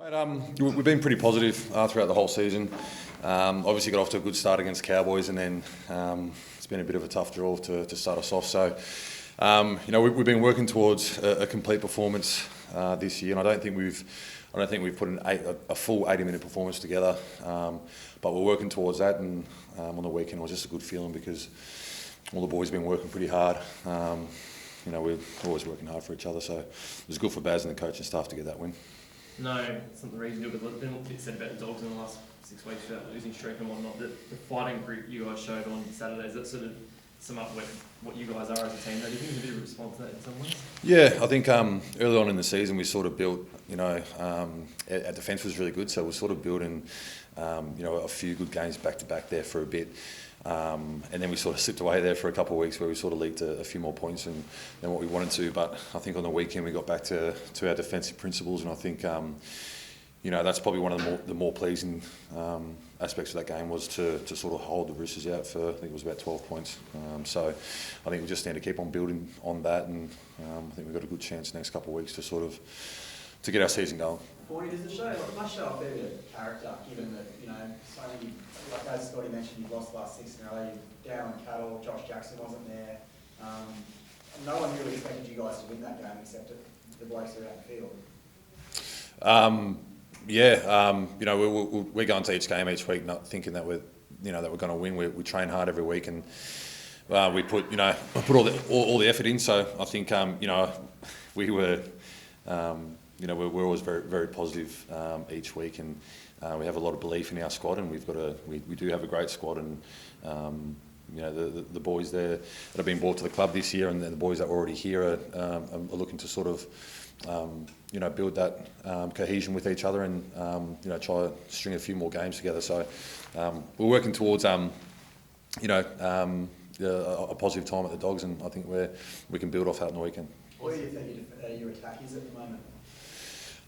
Mate, we've been pretty positive throughout the whole season. Obviously got off to a good start against Cowboys, and then it's been a bit of a tough draw to start us off. So, we've been working towards a complete performance this year, and I don't think we've put a full 80-minute performance together. But we're working towards that, and on the weekend it was just a good feeling because all the boys have been working pretty hard. We're always working hard for each other, so it was good for Baz and the coaching staff to get that win. No, it's not the reason to do it, but there's been a bit said about the Dogs in the last 6 weeks for that losing streak and whatnot. The fighting group you guys showed on Saturdays, that sort of sum up what you guys are as a team. Do you think there's a bit of a response to that in some ways? Yeah, I think early on in the season we sort of built, our defence was really good, so we're sort of building, a few good games back to back there for a bit. And then we sort of slipped away there for a couple of weeks where we sort of leaked a few more points than what we wanted to. But I think on the weekend we got back to our defensive principles, and I think that's probably one of the more pleasing aspects of that game was to sort of hold the Roosters out for, I think it was about 12 points. So I think we just need to keep on building on that, and I think we've got a good chance next couple of weeks to get our season going. Vaughan, does the show, it must show a fair bit of character, given that, so many, like as Scotty mentioned, you've lost the last 6 in a row, you're down on Cattle, Josh Jackson wasn't there. No one really expected you guys to win that game except the blokes who are out the field. We're going to each game each week not thinking that we're going to win. We train hard every week, and we put all the effort in. So I think we were we're always very, very positive each week, and we have a lot of belief in our squad, and we do have a great squad, and the boys there that have been brought to the club this year, and the boys that were already here are looking to sort of build that cohesion with each other, and try to string a few more games together. So we're working towards a positive time at the Dogs, and I think we can build off that on the weekend. What do you think your attack is at the moment?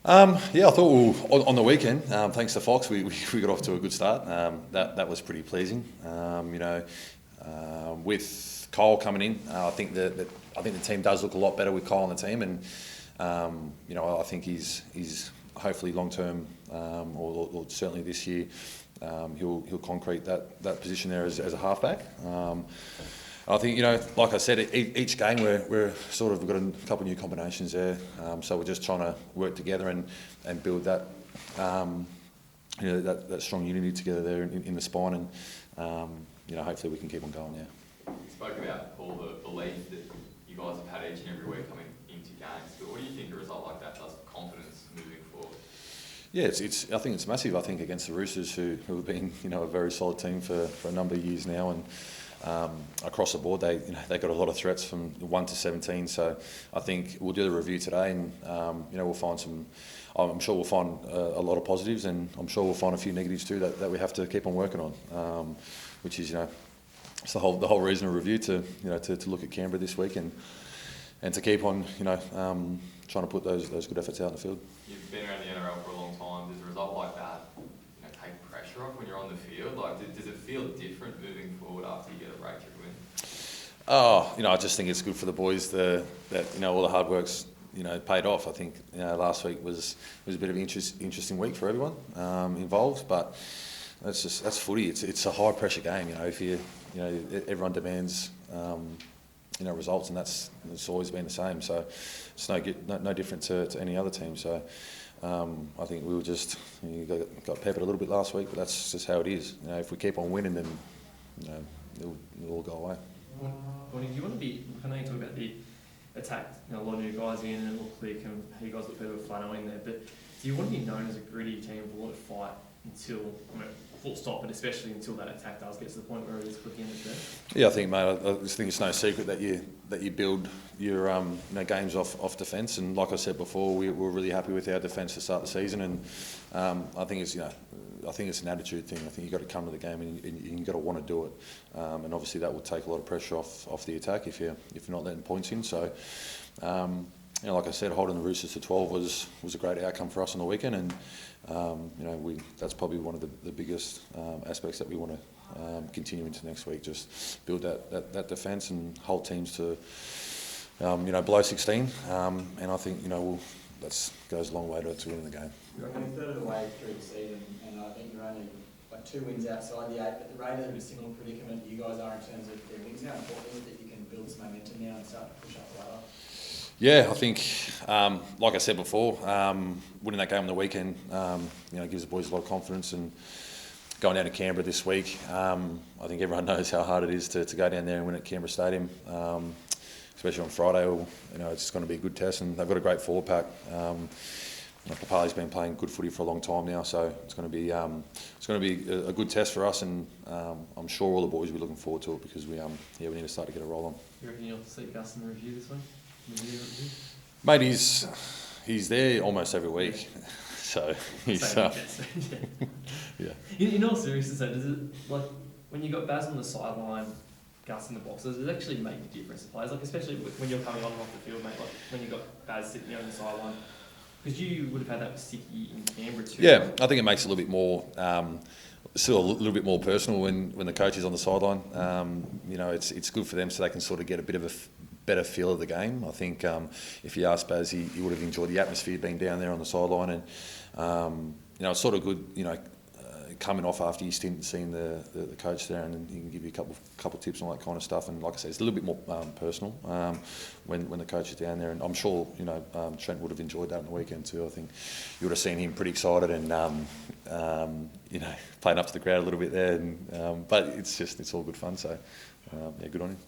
I thought on the weekend, thanks to Fox, we got off to a good start. That was pretty pleasing. With Kyle coming in, I think the team does look a lot better with Kyle on the team, and I think he's hopefully long term, or certainly this year, he'll concrete that position there as a halfback. I think, like I said, each game we're sort of, we've got a couple of new combinations there, so we're just trying to work together and build that that strong unity together there in the spine, and hopefully we can keep on going. Yeah. You spoke about all the belief that you guys have had each and every week coming into games, but what do you think a result like that does for confidence moving forward? Yeah, I think it's massive. I think against the Roosters, who have been a very solid team for a number of years now, and across the board, they got a lot of threats from 1 to 17. So I think we'll do the review today, and we'll find some. I'm sure we'll find a lot of positives, and I'm sure we'll find a few negatives too that we have to keep on working on. Which is it's the whole reason of review to look at Canberra this week, and to keep on trying to put those good efforts out in the field. You've been around the NRL for a long time. Does a result like that take pressure off when you're on the field? Like, does it feel different moving forward after you get a breakthrough win? I just think it's good for the boys that all the hard work's paid off. I think last week was a bit of an interesting week for everyone involved, but that's footy. It's a high pressure game. If everyone demands results, and it's always been the same. So it's no different to any other team. So I think we were just got peppered a little bit last week, but that's just how it is. If we keep on winning, then it'll all go away. Do you want to be? I know you talk about the attack. A lot of new guys in, and it looked quick, and how you guys look better with flannelling there. But do you want to be known as a gritty team with a lot of fight until, full stop, but especially until that attack does get to the point where it is quick in the Yeah, I think, mate, I just think it's no secret that you build your games off defence, and like I said before, we're really happy with our defence to start the season, and I think it's an attitude thing. I think you've got to come to the game and you've got to want to do it, and obviously that will take a lot of pressure off the attack if you're not letting points in. So. Like I said, holding the Roosters to 12 was a great outcome for us on the weekend, and that's probably one of the biggest aspects that we want to continue into next week. Just build that defence and hold teams to below 16, and I think that goes a long way to winning the game. You We're reckon? only a third of the way through the season, and I think you're only like 2 wins outside the 8, but the Raiders are in a similar predicament that you guys are in terms of their wins. How important is it that you can build some momentum now and start to push up the ladder? Yeah, I think, like I said before, winning that game on the weekend, gives the boys a lot of confidence, and going down to Canberra this week, I think everyone knows how hard it is to go down there and win at Canberra Stadium, especially on Friday. It's going to be a good test, and they've got a great forward pack. Papali's been playing good footy for a long time now, so it's going to be a good test for us, and I'm sure all the boys will be looking forward to it because we need to start to get a roll on. You reckon you'll see Gus in the review this week? Mate, he's there almost every week, so he's yeah. In all seriousness, though, does it, like, when you got Baz on the sideline, Gus in the box, does it actually make a difference to players? Like, especially when you're coming on and off the field, mate, like when you got Baz sitting there on the sideline, because you would have had that with Sticky in Canberra too. Yeah, I think it makes it a little bit more, still a little bit more personal when the coach is on the sideline. It's good for them so they can sort of get a bit of a better feel of the game. I think if you ask Baz, he would have enjoyed the atmosphere being down there on the sideline, and it's sort of good, coming off after your stint and seeing the coach there, and he can give you a couple of tips on that kind of stuff. And like I said, it's a little bit more personal when the coach is down there. And I'm sure Trent would have enjoyed that on the weekend too. I think you would have seen him pretty excited and playing up to the crowd a little bit there. And but it's all good fun. So good on him.